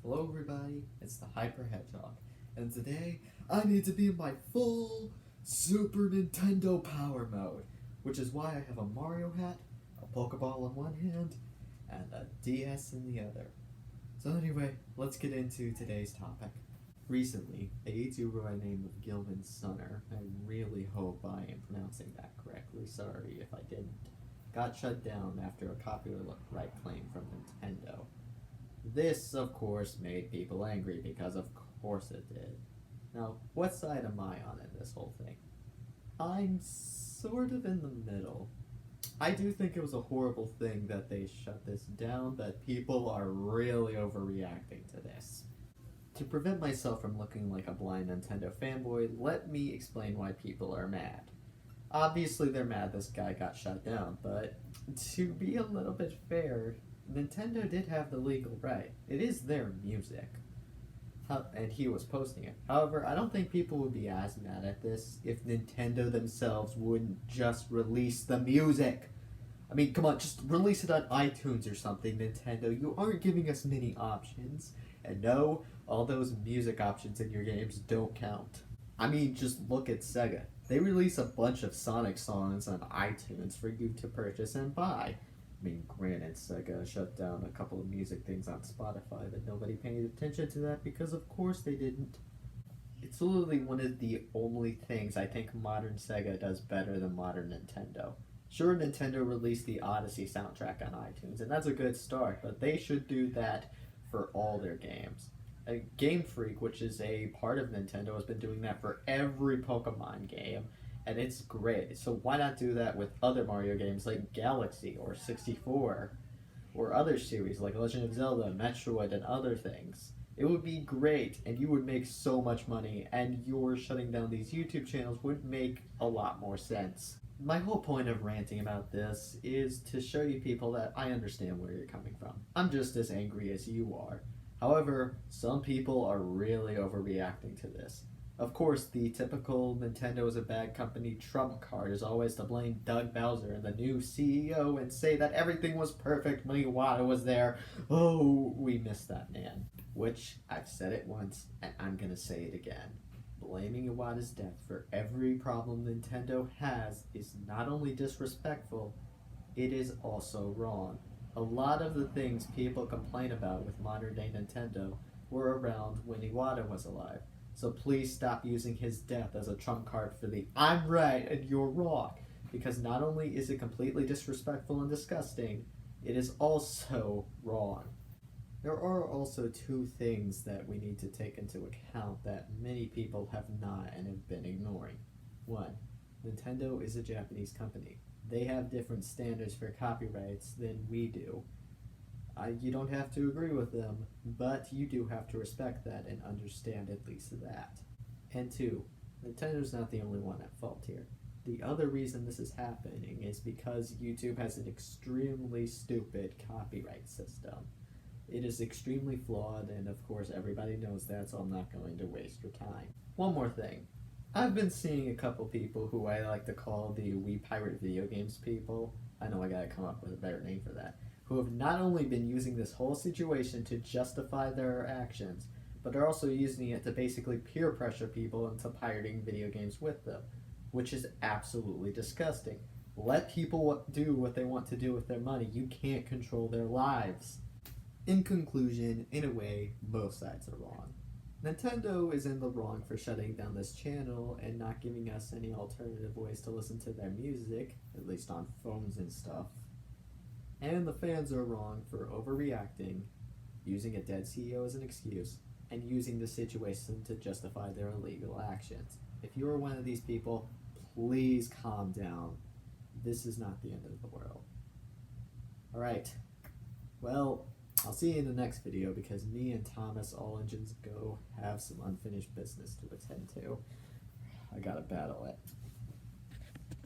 Hello everybody, it's the Hyper Hedgehog, and today I need to be in my full Super Nintendo power mode, which is why I have a Mario hat, a Pokeball in one hand, and a DS in the other. So anyway, let's get into today's topic. Recently, a YouTuber by the name of Gilman Sunner, I really hope I am pronouncing that correctly, sorry if I didn't, got shut down after a copyright claim from Nintendo. This, of course, made people angry because of course it did. Now, what side am I on in this whole thing? I'm sort of in the middle. I do think it was a horrible thing that they shut this down, but people are really overreacting to this. To prevent myself from looking like a blind Nintendo fanboy, let me explain why people are mad. Obviously they're mad this guy got shut down, but to be a little bit fair, Nintendo did have the legal right. It is their music. And he was posting it. However, I don't think people would be as mad at this if Nintendo themselves wouldn't just release the music. I mean, come on, just release it on iTunes or something, Nintendo. You aren't giving us many options. And no, all those music options in your games don't count. I mean, just look at Sega. They release a bunch of Sonic songs on iTunes for you to purchase and buy. I mean, granted, Sega shut down a couple of music things on Spotify, but nobody paid attention to that because of course they didn't. It's literally one of the only things I think modern Sega does better than modern Nintendo. Sure, Nintendo released the Odyssey soundtrack on iTunes, and that's a good start, but they should do that for all their games. Game Freak, which is a part of Nintendo, has been doing that for every Pokemon game, and it's great. So why not do that with other Mario games like Galaxy or 64 or other series like Legend of Zelda, Metroid, and other things? It would be great, and you would make so much money, and your shutting down these YouTube channels would make a lot more sense. My whole point of ranting about this is to show you people that I understand where you're coming from. I'm just as angry as you are. However, some people are really overreacting to this. Of course, the typical Nintendo is a bad company trump card is always to blame Doug Bowser and the new CEO and say that everything was perfect when Iwata was there. Oh, we missed that man. Which, I've said it once, and I'm gonna say it again. Blaming Iwata's death for every problem Nintendo has is not only disrespectful, it is also wrong. A lot of the things people complain about with modern day Nintendo were around when Iwata was alive. So please stop using his death as a trump card for the I'm right and you're wrong. Because not only is it completely disrespectful and disgusting, it is also wrong. There are also two things that we need to take into account that many people have not and have been ignoring. One, Nintendo is a Japanese company. They have different standards for copyrights than we do. You don't have to agree with them, but you do have to respect that and understand at least that. And two, Nintendo's not the only one at fault here. The other reason this is happening is because YouTube has an extremely stupid copyright system. It is extremely flawed, and of course everybody knows that, so I'm not going to waste your time. One more thing. I've been seeing a couple people who I like to call the We Pirate Video Games people. I know I gotta come up with a better name for that. Who have not only been using this whole situation to justify their actions, but are also using it to basically peer pressure people into pirating video games with them, which is absolutely disgusting. Let people do what they want to do with their money. You can't control their lives. In conclusion, in a way, both sides are wrong. Nintendo is in the wrong for shutting down this channel and not giving us any alternative ways to listen to their music, at least on phones and stuff. And the fans are wrong for overreacting, using a dead CEO as an excuse, and using the situation to justify their illegal actions. If you are one of these people, please calm down. This is not the end of the world. Alright, well, I'll see you in the next video because me and Thomas All Engines Go have some unfinished business to attend to. I gotta battle it.